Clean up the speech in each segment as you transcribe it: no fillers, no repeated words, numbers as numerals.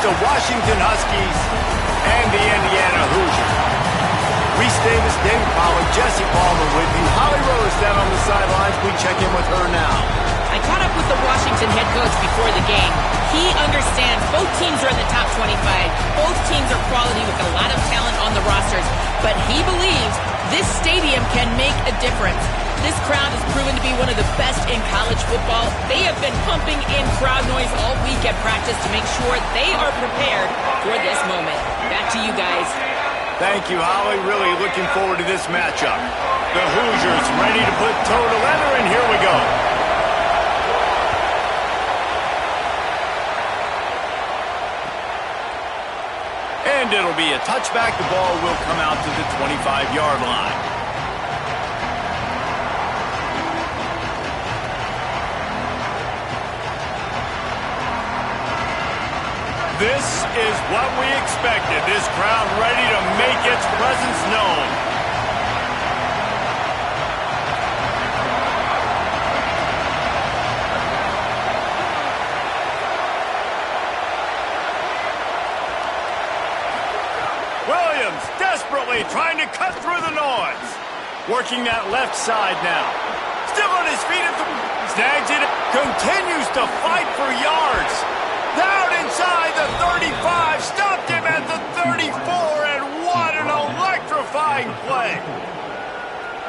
the Washington Huskies and the Indiana Hoosiers. Reese Davis, David Pollack, Jesse Palmer with you. Holly Rose down on the sidelines. We check in with her now. I caught up with the Washington head coach before the game. He understands both teams are in the top 25. Both teams are quality with a lot of talent on the rosters. But he believes this stadium can make a difference. This crowd has proven to be one of the best in college football. They have been pumping in crowd noise all week at practice to make sure they are prepared for this moment. Back to you guys. Thank you, Holly. Really looking forward to this matchup. The Hoosiers ready to put toe to leather, and here we go. And it'll be a touchback. The ball will come out to the 25-yard line. This is what we expected. This crowd ready to make its presence known. Williams desperately trying to cut through the noise. Working that left side now. Still on his feet. Snags it. Continues to fight for yards. Down inside the 35, stopped him at the 34, and what an electrifying play.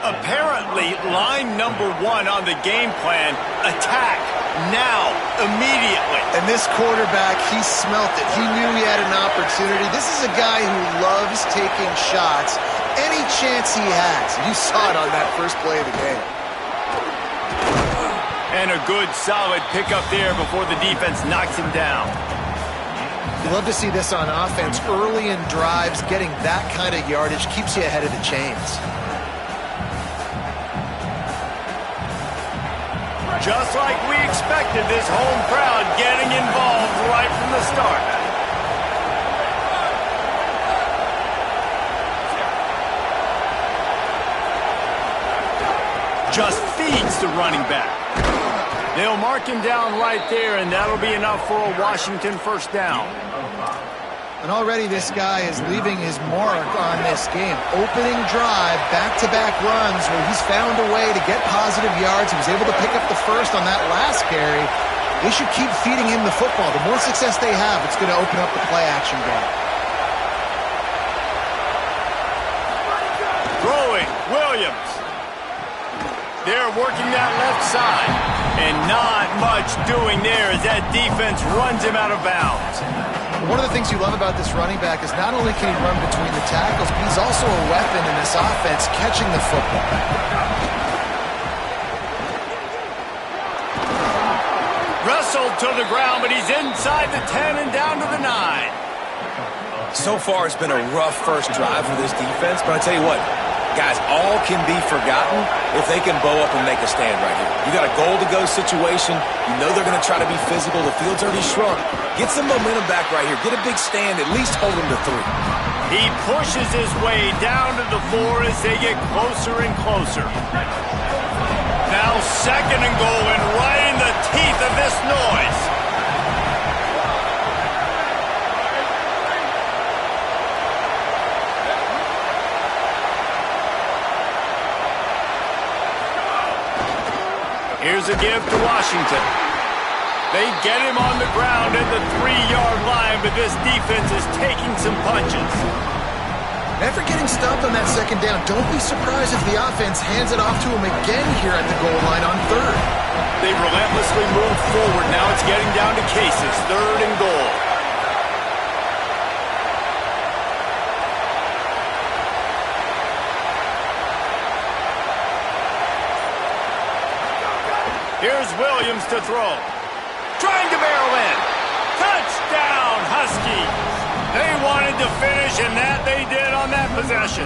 Apparently, line number one on the game plan, attack, now, immediately. And this quarterback, he smelt it. He knew he had an opportunity. This is a guy who loves taking shots any chance he has. You saw it on that first play of the game. And a good, solid pickup there before the defense knocks him down. You love to see this on offense. Early in drives, getting that kind of yardage keeps you ahead of the chains. Just like we expected, this home crowd getting involved right from the start. Just feeds the running back. They'll mark him down right there, and that'll be enough for a Washington first down. And already this guy is leaving his mark on this game. Opening drive, back-to-back runs where he's found a way to get positive yards. He was able to pick up the first on that last carry. They should keep feeding him the football. The more success they have, it's going to open up the play-action game. Throwing, Williams. They're working that left side. And not much doing there as that defense runs him out of bounds. One of the things you love about this running back is not only can he run between the tackles, but he's also a weapon in this offense catching the football. Wrestled to the ground, but he's inside the 10 and down to the 9. So far, it's been a rough first drive for this defense, but I tell you what, guys, all can be forgotten if they can bow up and make a stand right here. You got a goal-to-go situation. You know they're going to try to be physical. The field's already shrunk. Get some momentum back right here. Get a big stand. At least hold them to 3. He pushes his way down to the 4 as they get closer and closer. Now second and goal, and right in the teeth of this noise. Here's a give to Washington. They get him on the ground at the 3-yard line, but this defense is taking some punches. After getting stopped on that second down, don't be surprised if the offense hands it off to him again here at the goal line on 3rd. They relentlessly move forward. Now it's getting down to cases. 3rd and goal. Here's Williams to throw. Trying to barrel in. Touchdown, Huskies. They wanted to finish, and that they did on that possession.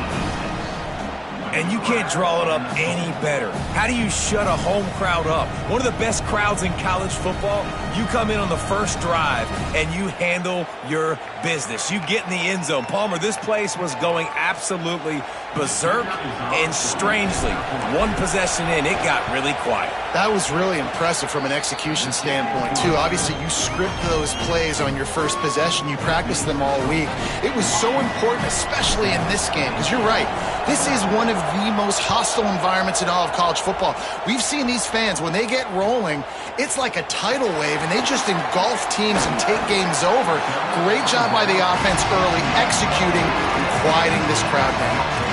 And you can't draw it up any better. How do you shut a home crowd up? One of the best crowds in college football, you come in on the first drive and you handle your business. You get in the end zone. Palmer, this place was going absolutely berserk, and strangely, one possession in, it got really quiet. That was really impressive from an execution standpoint, too. Obviously, you script those plays on your first possession. You practice them all week. It was so important, especially in this game, because you're right. This is one of the most hostile environments in all of college football. We've seen these fans, when they get rolling, it's like a tidal wave, and they just engulf teams and take games over. Great job by the offense early, executing and quieting this crowd down.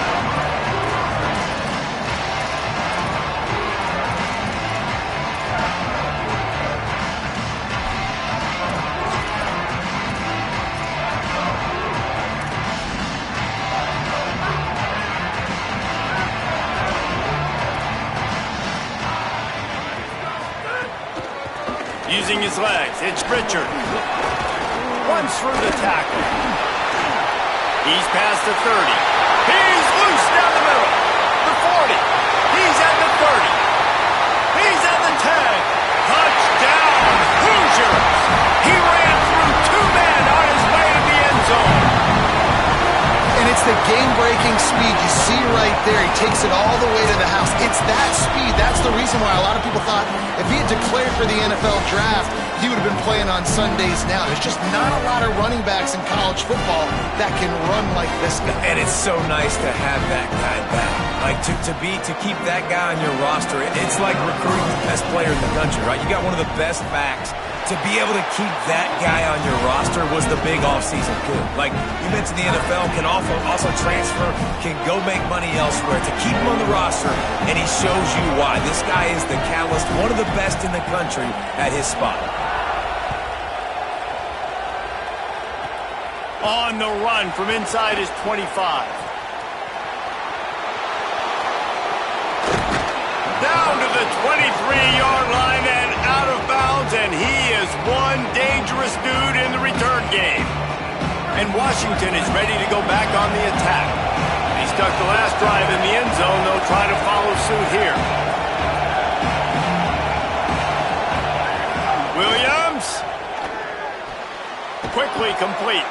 Using his legs, it's Richard. Runs through the tackle. He's past the 30. He's loose down the middle. The 40. He's at the 30. He's at the 10. Touchdown, Hoosiers! He ran through two men on his way to the end zone. And it's the game-breaking speed. You see right there, he takes it all the way to the house. It's that speed. That's the reason why a lot of people thought if he had declared for the NFL draft, he would have been playing on Sundays now. There's just not a lot of running backs in college football that can run like this guy. And it's so nice to have that guy back. Like, to keep that guy on your roster, it's like recruiting the best player in the country, right? You got one of the best backs. To be able to keep that guy on your roster was the big offseason coup. Like you mentioned, the NFL can also transfer, can go make money elsewhere. To keep him on the roster, and he shows you why. This guy is the catalyst, one of the best in the country at his spot. On the run from inside his 25. Down to the 23-yard line and out of bounds, and he is one dangerous dude in the return game. And Washington is ready to go back on the attack. He stuck the last drive in the end zone. They'll try to follow suit here. Williams. Quickly complete.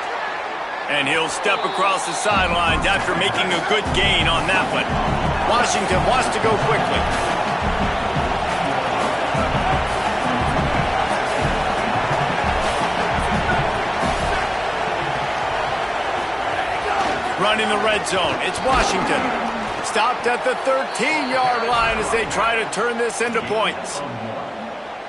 And he'll step across the sidelines after making a good gain on that one. Washington wants to go quickly. Running the red zone. It's Washington. Stopped at the 13-yard line as they try to turn this into points.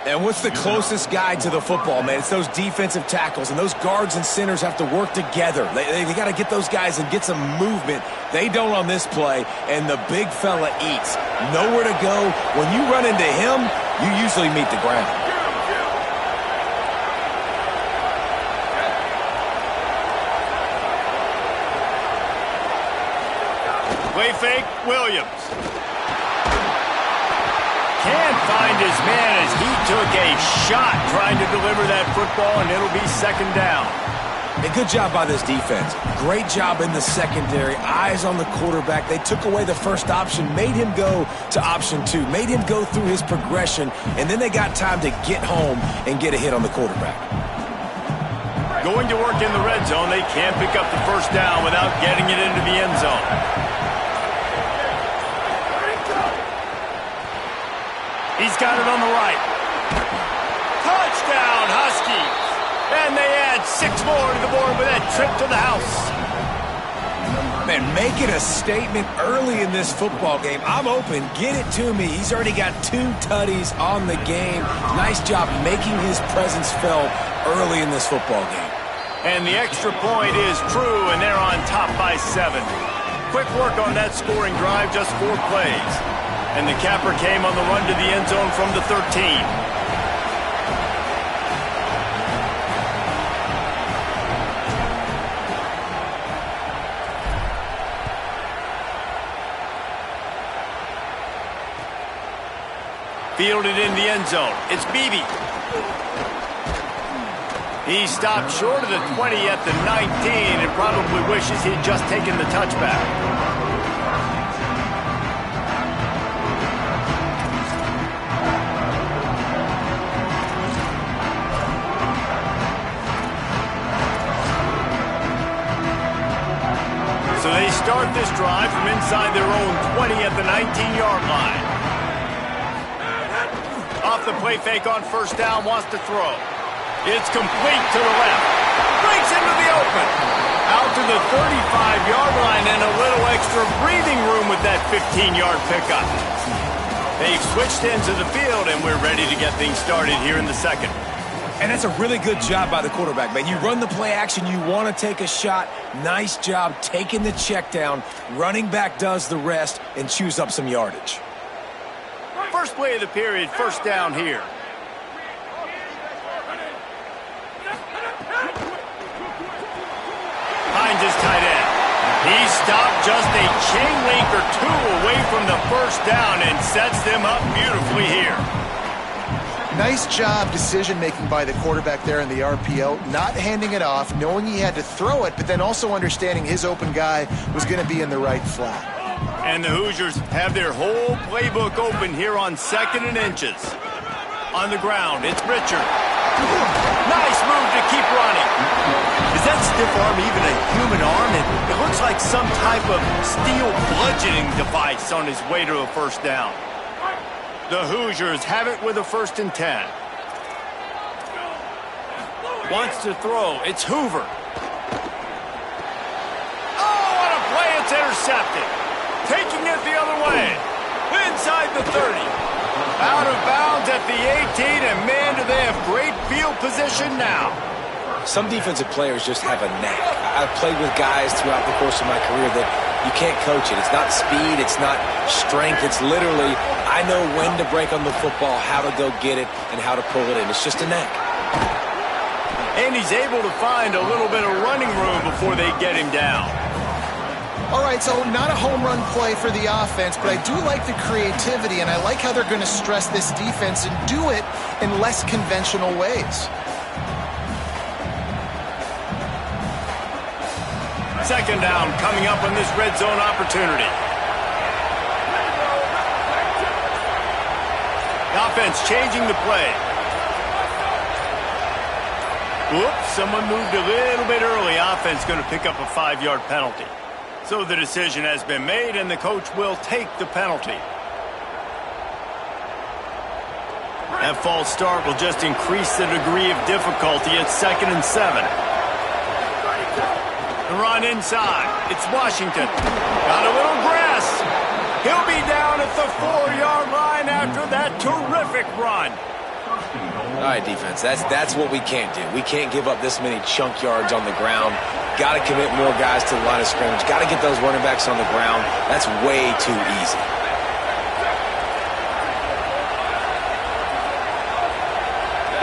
And what's the closest guy to the football, man? It's those defensive tackles, and those guards and centers have to work together. They got to get those guys and get some movement. They don't on this play, and the big fella eats. Nowhere to go. When you run into him, you usually meet the ground. Play fake, Williams. Can't find his man as he took a shot trying to deliver that football, and it'll be second down. A good job by this defense. Great job in the secondary. Eyes on the quarterback. They took away the first option, made him go to option 2, made him go through his progression, and then they got time to get home and get a hit on the quarterback. Going to work in the red zone. They can't pick up the first down without getting it into the end zone. He's got it on the right. Touchdown, Huskies. And they add 6 more to the board with that trip to the house. Man, making a statement early in this football game. I'm open. Get it to me. He's already got 2 tutties on the game. Nice job making his presence felt early in this football game. And the extra point is true, and they're on top by 7. Quick work on that scoring drive, just 4 plays. And the capper came on the run to the end zone from the 13. Fielded in the end zone. It's Beebe. He stopped short of the 20 at the 19 and probably wishes he'd just taken the touchback. start this drive from inside their own 20 at the 19-yard line. Off the play fake on first down, wants to throw. It's complete to the left. Breaks into the open. Out to the 35-yard line and a little extra breathing room with that 15-yard pickup. They've switched ends of the field, and we're ready to get things started here in the second. And that's a really good job by the quarterback, man. You run the play action, you want to take a shot. Nice job taking the check down. Running back does the rest and chews up some yardage. First play of the period, first down here. Finds his tight end. He stopped just a chain link or two away from the first down and sets them up beautifully here. Nice job decision-making by the quarterback there in the RPO, not handing it off, knowing he had to throw it, but then also understanding his open guy was going to be in the right flat. And the Hoosiers have their whole playbook open here on 2nd and inches. On the ground, it's Richard. Nice move to keep running. Is that stiff arm even a human arm? It looks like some type of steel bludgeoning device on his way to a first down. The Hoosiers have it with a 1st and 10. Wants to throw. It's Hoover. Oh, what a play. It's intercepted. Taking it the other way. Inside the 30. Out of bounds at the 18, and man, do they have great field position now. Some defensive players just have a knack. I've played with guys throughout the course of my career that you can't coach it. It's not speed, it's not strength. It's literally, I know when to break on the football, how to go get it, and how to pull it in. It's just a knack. And he's able to find a little bit of running room before they get him down. All right, so not a home run play for the offense, but I do like the creativity, and I like how they're going to stress this defense and do it in less conventional ways. Second down coming up on this red zone opportunity. The offense changing the play. Whoops, someone moved a little bit early. Offense going to pick up a 5-yard penalty. So the decision has been made, and the coach will take the penalty. That false start will just increase the degree of difficulty at 2nd and 7. The run inside. It's Washington. Got a little grass. He'll be down at the 4-yard line after that terrific run. All right, defense, that's what we can't do. We can't give up this many chunk yards on the ground. Got to commit more guys to the line of scrimmage. Got to get those running backs on the ground. That's way too easy.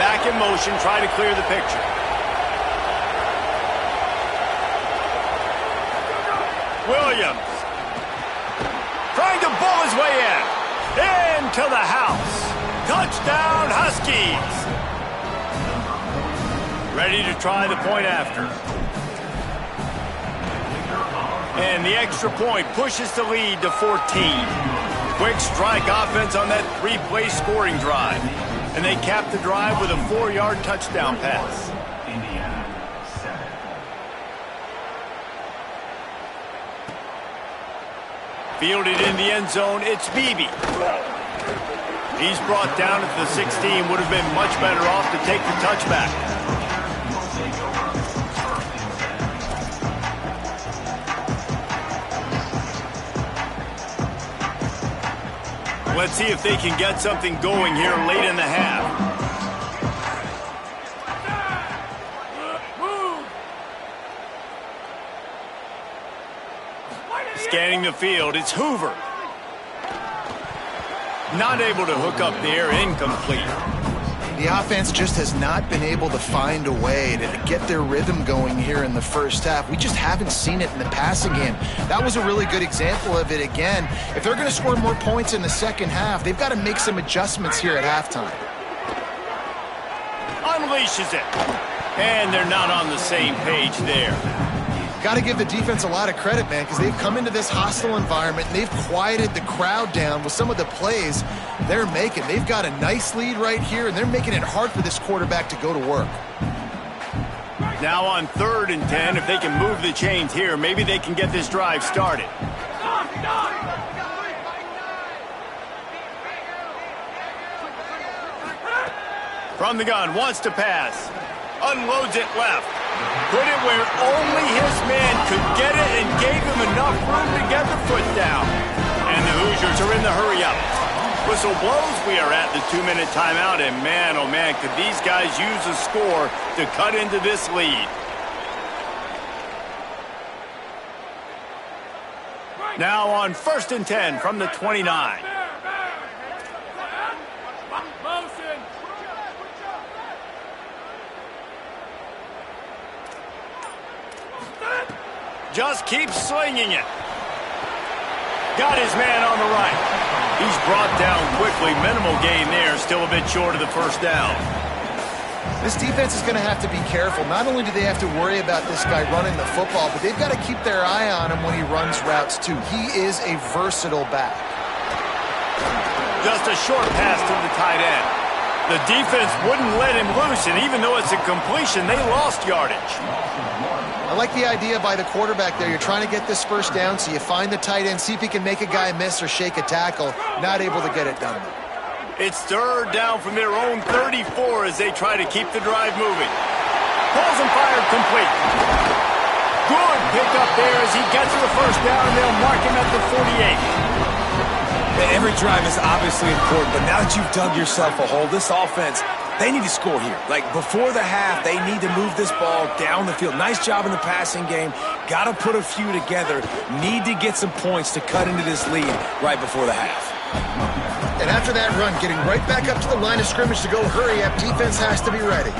Back in motion, try to clear the picture. Williams. Trying to bull his way in. Into the house. Touchdown, Huskies. Ready to try the point after. And the extra point pushes the lead to 14. Quick strike offense on that 3-play scoring drive. And they cap the drive with a 4-yard touchdown pass. Fielded in the end zone, it's Beebe. He's brought down at the 16. Would have been much better off to take the touchback. Let's see if they can get something going here late in the half. Scanning the field, it's Hoover. Not able to hook up there, incomplete. The offense just has not been able to find a way to get their rhythm going here in the first half. We just haven't seen it in the passing game. That was a really good example of it again. If they're going to score more points in the second half, they've got to make some adjustments here at halftime. Unleashes it. And they're not on the same page there. Got to give the defense a lot of credit, man, because they've come into this hostile environment and they've quieted the crowd down with some of the plays they're making. They've got a nice lead right here, and they're making it hard for this quarterback to go to work. Now on 3rd and 10, if they can move the chains here, maybe they can get this drive started. From the gun, wants to pass. Unloads it left. Put it where only his man could get it and gave him enough room to get the foot down. And the Hoosiers are in the hurry-up. Whistle blows, we are at the 2-minute timeout, and man, oh man, could these guys use a score to cut into this lead. Now on 1st and 10 from the 29. Just keeps slinging it. Got his man on the right. He's brought down quickly. Minimal gain there. Still a bit short of the first down. This defense is going to have to be careful. Not only do they have to worry about this guy running the football, but they've got to keep their eye on him when he runs routes too. He is a versatile back. Just a short pass to the tight end. The defense wouldn't let him loose, and even though it's a completion, they lost yardage. I like the idea by the quarterback there. You're trying to get this first down, so you find the tight end, see if he can make a guy miss or shake a tackle. Not able to get it done. It's 3rd down from their own 34 as they try to keep the drive moving. Pulls and fired complete. Good pickup there as he gets to the first down, and they'll mark him at the 48. Every drive is obviously important, but now that you've dug yourself a hole, this offense, they need to score here. Like, before the half, they need to move this ball down the field. Nice job in the passing game. Got to put a few together. Need to get some points to cut into this lead right before the half. And after that run, getting right back up to the line of scrimmage to go hurry up, defense has to be ready.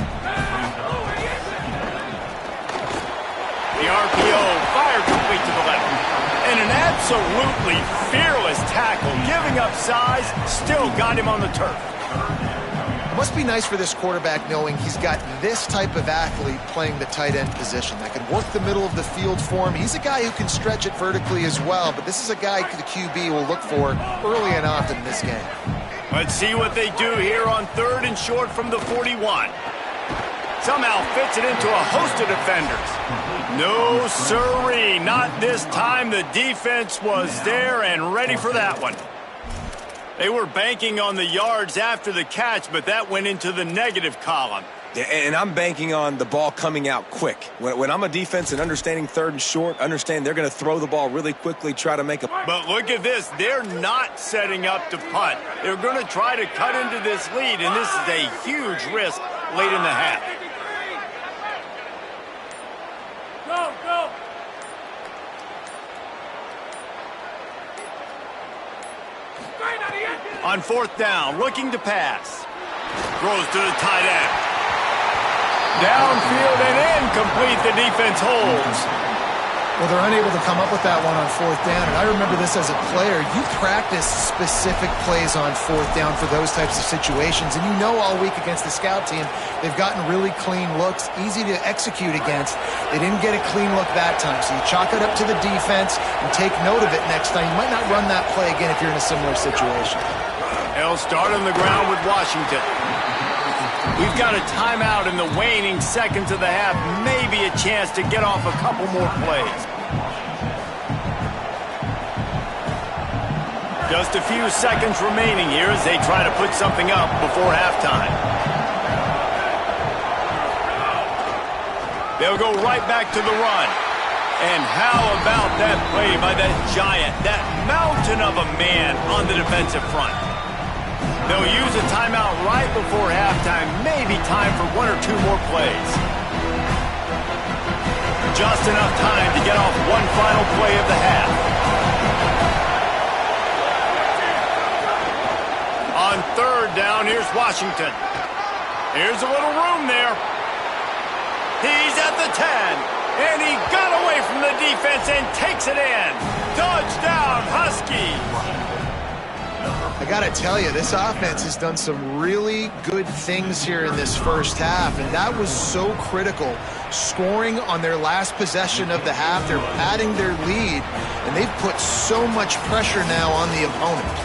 The RPO fired complete to the left. And an absolutely fearless tackle, giving up size, still got him on the turf. It must be nice for this quarterback knowing he's got this type of athlete playing the tight end position that can work the middle of the field for him. He's a guy who can stretch it vertically as well, but this is a guy the QB will look for early and often in this game. Let's see what they do here on 3rd and short from the 41. Somehow fits it into a host of defenders. No siree, not this time. The defense was there and ready for that one. They were banking on the yards after the catch, but that went into the negative column. Yeah, and I'm banking on the ball coming out quick. When I'm a defense and understanding 3rd and short, understand they're going to throw the ball really quickly, try to make a... But look at this. They're not setting up to punt. They're going to try to cut into this lead, and this is a huge risk late in the half. Go, go. On 4th down, looking to pass. Throws to the tight end. Downfield and incomplete. The defense holds. Well, they're unable to come up with that one on 4th down, and I remember this as a player. You practice specific plays on 4th down for those types of situations, and you know all week against the scout team, they've gotten really clean looks, easy to execute against. They didn't get a clean look that time, so you chalk it up to the defense and take note of it next time. You might not run that play again if you're in a similar situation. They'll start on the ground with Washington. We've got a timeout in the waning seconds of the half. Maybe a chance to get off a couple more plays. Just a few seconds remaining here as they try to put something up before halftime. They'll go right back to the run. And how about that play by that giant, that mountain of a man on the defensive front? They'll use a timeout right before halftime. Maybe time for 1 or 2 more plays. Just enough time to get off one final play of the half. On 3rd down, here's Washington. Here's a little room there. He's at the 10. And he got away from the defense and takes it in. Touchdown, Huskies. I got to tell you, this offense has done some really good things here in this first half, and that was so critical. Scoring on their last possession of the half, they're padding their lead, and they've put so much pressure now on the opponent.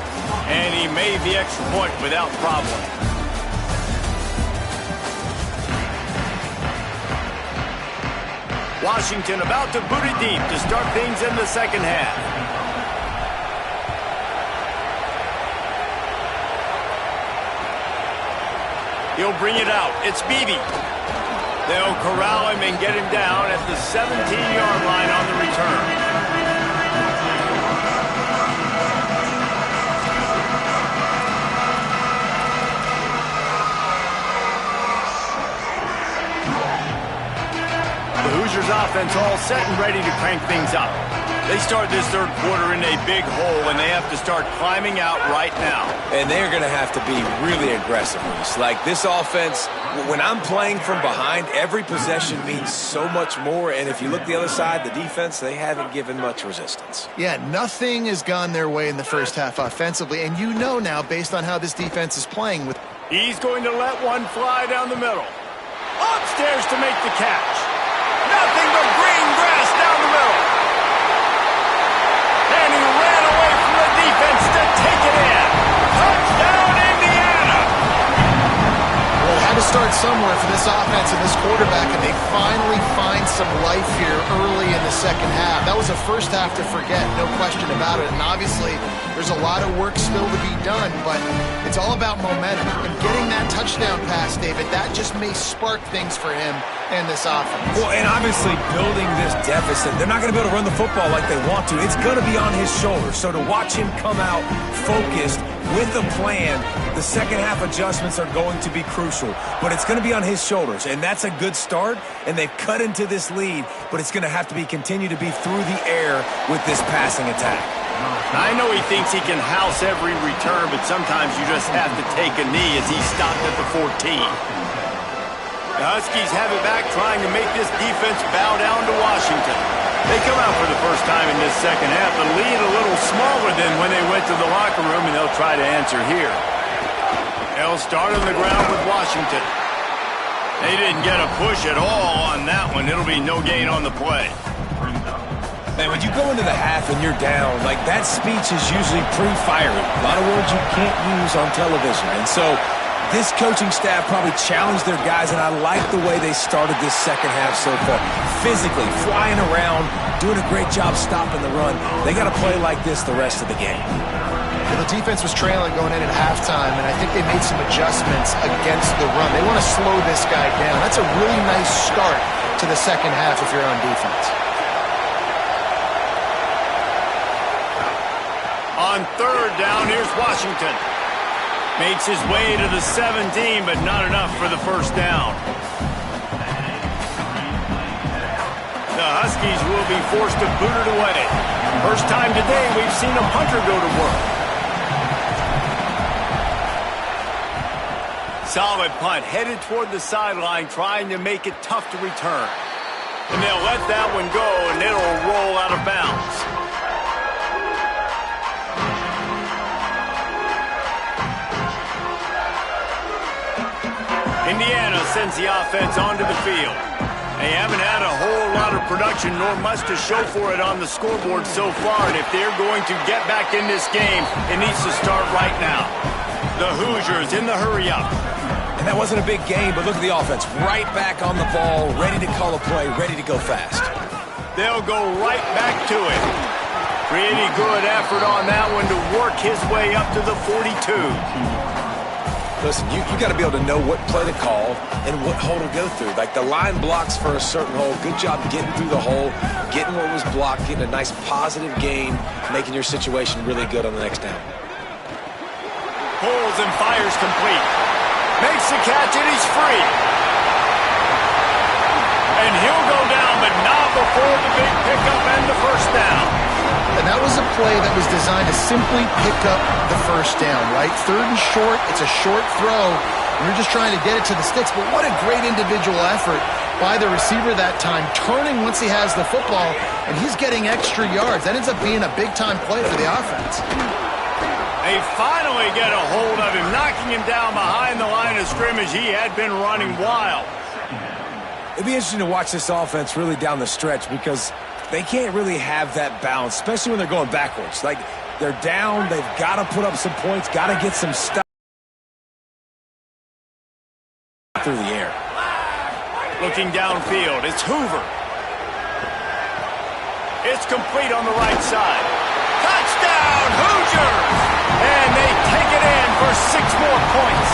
And he made the extra point without problem. Washington about to boot it deep to start things in the second half. He'll bring it out. It's Beebe. They'll corral him and get him down at the 17-yard line on the return. The Hoosiers offense all set and ready to crank things up. They start this third quarter in a big hole, and they have to start climbing out right now. And they're going to have to be really aggressive. Like this offense, when I'm playing from behind, every possession means so much more. And if you look the other side, the defense, they haven't given much resistance. Yeah, nothing has gone their way in the first half offensively. And you know now, based on how this defense is playing with... He's going to let one fly down the middle. Upstairs to make the catch. Nothing but green grass down the middle. And he ran away from the defense to take it in. Touchdown, Indiana! Well, it had to start somewhere for this offense and this quarterback, and they finally find some life here early in the second half. That was a first half to forget, no question about it. And obviously, there's a lot of work still to be done, but it's all about momentum. And getting that touchdown pass, David, that just may spark things for him and this offense. Well, and obviously building this deficit, they're not going to be able to run the football like they want to. It's going to be on his shoulders. So to watch him come out focused with a plan, the second half adjustments are going to be crucial. But it's going to be on his shoulders, and that's a good start. And they've cut into this lead, but it's going to have to be continue to be through the air with this passing attack. I know he thinks he can house every return, but sometimes you just have to take a knee as he stopped at the 14. The Huskies have it back, trying to make this defense bow down to Washington. They come out for the first time in this second half, the lead a little smaller than when they went to the locker room, and they'll try to answer here. They'll start on the ground with Washington. They didn't get a push at all on that one. It'll be no gain on the play. Man, when you go into the half and you're down, like that speech is usually pre-fiery. A lot of words you can't use on television. And so this coaching staff probably challenged their guys, and I like the way they started this second half so far. Physically, flying around, doing a great job stopping the run. They got to play like this the rest of the game. Well, the defense was trailing going in at halftime, and I think they made some adjustments against the run. They want to slow this guy down. That's a really nice start to the second half if you're on defense. On third down, here's Washington. Makes his way to the 17, but not enough for the first down. The Huskies will be forced to boot it away. First time today we've seen a punter go to work. Solid punt, headed toward the sideline, trying to make it tough to return. And they'll let that one go, and it'll roll out of bounds. Indiana sends the offense onto the field. They haven't had a whole lot of production, nor much to show for it on the scoreboard so far. And if they're going to get back in this game, it needs to start right now. The Hoosiers in the hurry-up. And that wasn't a big game, but look at the offense. Right back on the ball, ready to call a play, ready to go fast. They'll go right back to it. Pretty good effort on that one to work his way up to the 42. Listen, you got to be able to know what play to call and what hole to go through. Like the line blocks for a certain hole. Good job getting through the hole, getting what was blocked, getting a nice positive gain, making your situation really good on the next down. Pulls and fires complete. Makes the catch and he's free. And he'll go down, but not before the big pickup and the first down. And that was a play that was designed to simply pick up the first down, right? Third and short, it's a short throw, and you're just trying to get it to the sticks. But what a great individual effort by the receiver that time, turning once he has the football, and he's getting extra yards. That ends up being a big-time play for the offense. They finally get a hold of him, knocking him down behind the line of scrimmage. He had been running wild. It'd be interesting to watch this offense really down the stretch because they can't really have that balance, especially when they're going backwards. Like, they're down, they've got to put up some points, got to get some stuff through the air. Looking downfield, it's Hoover. It's complete on the right side. Touchdown, Hoosiers! And they take it in for 6 more points.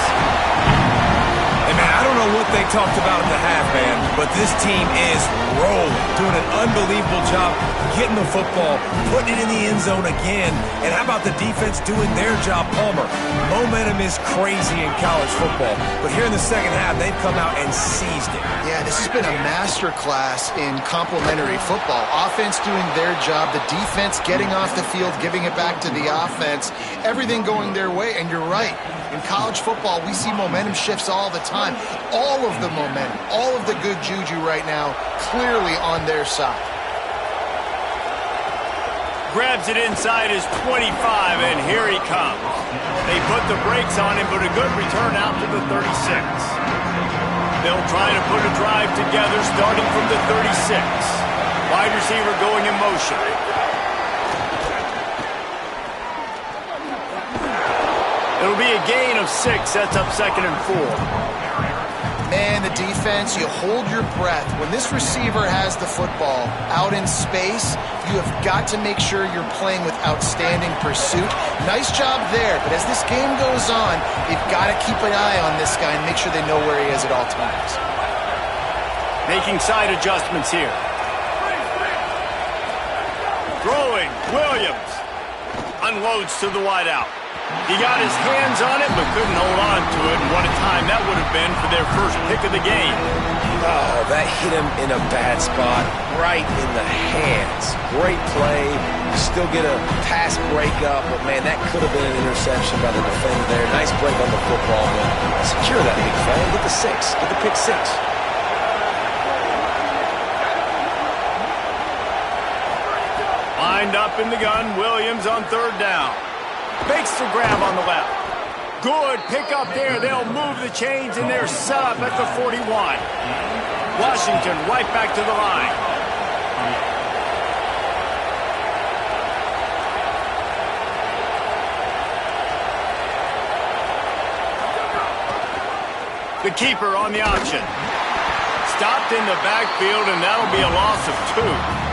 Hey, man, I don't know what they talked about at the half, man, but this team is rolling, doing an unbelievable job getting the football, putting it in the end zone again. And how about the defense doing their job, Palmer? Momentum is crazy in college football, but here in the second half, they've come out and seized it. Yeah, this has been a masterclass in complementary football. Offense doing their job, the defense getting off the field, giving it back to the offense, everything going their way. And you're right, in college football, we see momentum shifts all the time. All of the momentum, all of the good juju right now, clearly on their side. Grabs it inside his 25, and here he comes. They put the brakes on him, but a good return out to the 36. They'll try to put a drive together starting from the 36. Wide receiver going in motion. It'll be a gain of 6. That's up 2nd and 4. Man, the defense, you hold your breath. When this receiver has the football out in space, you have got to make sure you're playing with outstanding pursuit. Nice job there, but as this game goes on, you've got to keep an eye on this guy and make sure they know where he is at all times. Making side adjustments here. Throwing, Williams. Unloads to the wideout. He got his hands on it, but couldn't hold on to it, and what a time that would have been for their first pick of the game. Oh, that hit him in a bad spot, right in the hands. Great play. You still get a pass breakup, but, man, that could have been an interception by the defender there. Nice break on the football, but secure that big fella. Get the 6. Get the pick 6. Lined up in the gun, Williams on 3rd down. Makes the grab on the left. Good pickup there. They'll move the chains, and they're set up at the 41. Washington right back to the line. The keeper on the option. Stopped in the backfield, and that'll be a loss of 2.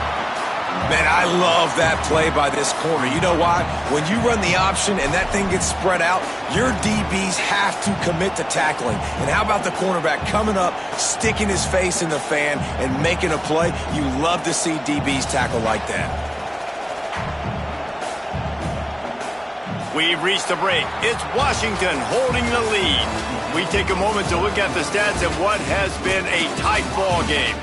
Man, I love that play by this corner. You know why? When you run the option and that thing gets spread out, your DBs have to commit to tackling. And how about the cornerback coming up, sticking his face in the fan, and making a play? You love to see DBs tackle like that. We've reached the break. It's Washington holding the lead. We take a moment to look at the stats of what has been a tight ball game.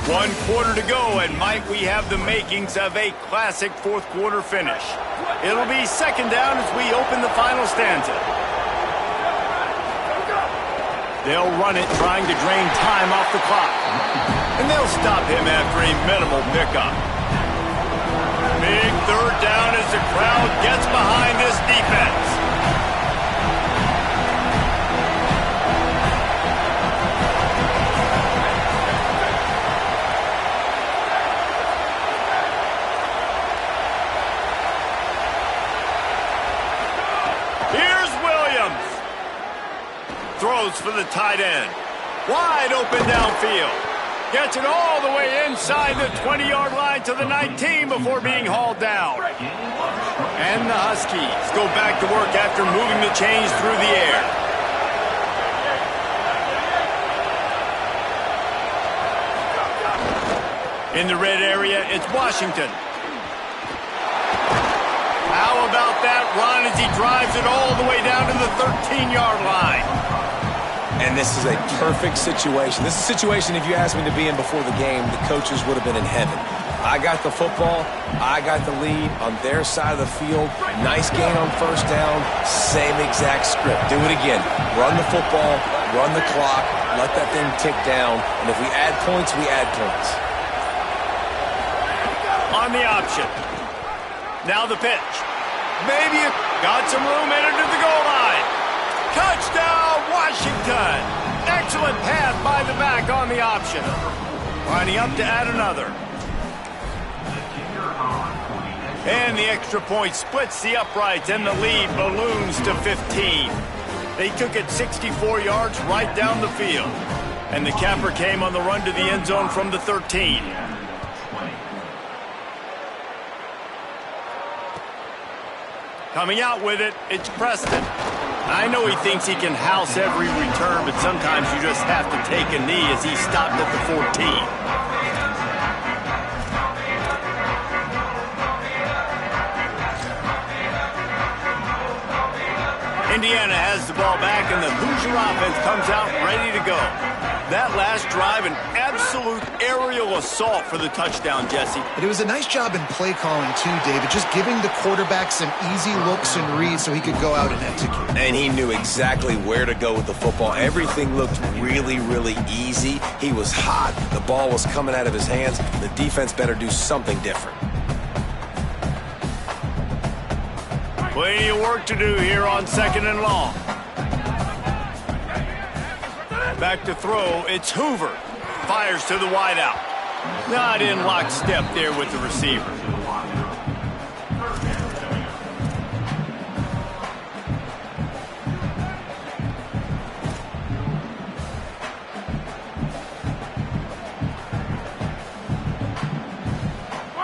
1 quarter to go, and might we have the makings of a classic 4th quarter finish. It'll be 2nd down as we open the final stanza. They'll run it, trying to drain time off the clock. And they'll stop him after a minimal pickup. Big 3rd down as the crowd gets behind this defense. Throws for the tight end. Wide open downfield. Gets it all the way inside the 20-yard line to the 19 before being hauled down. And the Huskies go back to work after moving the chains through the air. In the red area, it's Washington. How about that run as he drives it all the way down to the 13-yard line? And this is a perfect situation. This is a situation, if you asked me to be in before the game, the coaches would have been in heaven. I got the football. I got the lead on their side of the field. Nice gain on 1st down. Same exact script. Do it again. Run the football, run the clock, let that thing tick down. And if we add points, we add points. On the option. Now the pitch. Maybe it got some room entered to the goal line. Touchdown, Washington! Excellent pass by the back on the option. Lining up to add another. And the extra point splits the uprights, and the lead balloons to 15. They took it 64 yards right down the field. And the capper came on the run to the end zone from the 13. Coming out with it, it's Preston. I know he thinks he can house every return, but sometimes you just have to take a knee as he stopped at the 14. Indiana has the ball back, and the Hoosier offense comes out ready to go. That last drive, an absolute aerial assault for the touchdown, Jesse. But it was a nice job in play calling, too, David, just giving the quarterback some easy looks and reads so he could go out and execute. And he knew exactly where to go with the football. Everything looked really, really easy. He was hot. The ball was coming out of his hands. The defense better do something different. Plenty of work to do here on 2nd and long. Back to throw, it's Hoover. Fires to the wideout. Not in lockstep there with the receiver.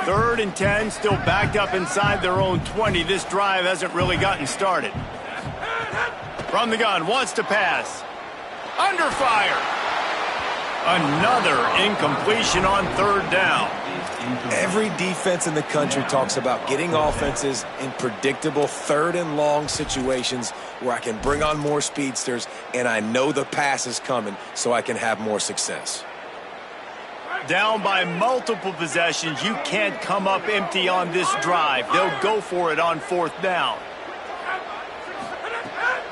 Third and 10, still backed up inside their own 20. This drive hasn't really gotten started. From the gun, wants to pass. Under fire. Another incompletion on 3rd down. Every defense in the country talks about getting offenses in predictable 3rd and long situations where I can bring on more speedsters and I know the pass is coming so I can have more success. Down by multiple possessions, you can't come up empty on this drive. They'll go for it on 4th down.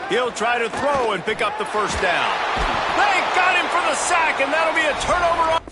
He'll try to throw and pick up the 1st down. They got him for the sack, and that'll be a turnover.